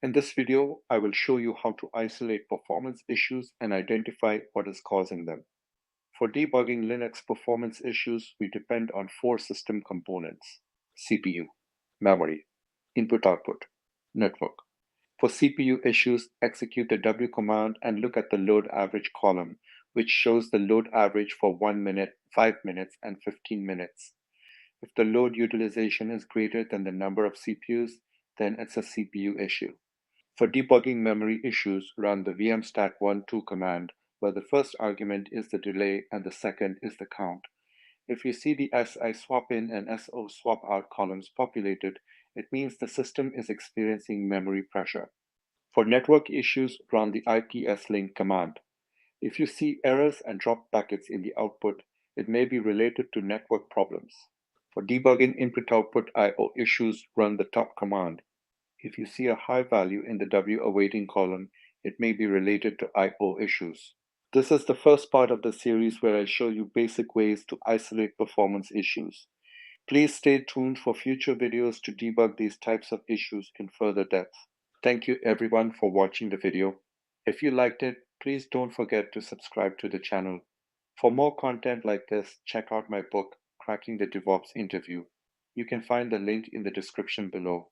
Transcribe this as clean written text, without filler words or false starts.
In this video, I will show you how to isolate performance issues and identify what is causing them. For debugging Linux performance issues, we depend on four system components: CPU, memory, input-output, network. For CPU issues, execute the W command and look at the load average column, which shows the load average for 1 minute, 5 minutes, and 15 minutes. If the load utilization is greater than the number of CPUs, then it's a CPU issue. For debugging memory issues, run the vmstat1-2 command, where the first argument is the delay and the second is the count. If you see the SI swap in and SO swap out columns populated, it means the system is experiencing memory pressure. For network issues, run the ipslink command. If you see errors and drop packets in the output, it may be related to network problems. For debugging input-output I/O issues, run the top command. If you see a high value in the W awaiting column, it may be related to I/O issues. This is the first part of the series where I show you basic ways to isolate performance issues. Please stay tuned for future videos to debug these types of issues in further depth. Thank you everyone for watching the video. If you liked it, please don't forget to subscribe to the channel. For more content like this, check out my book, Cracking the DevOps Interview. You can find the link in the description below.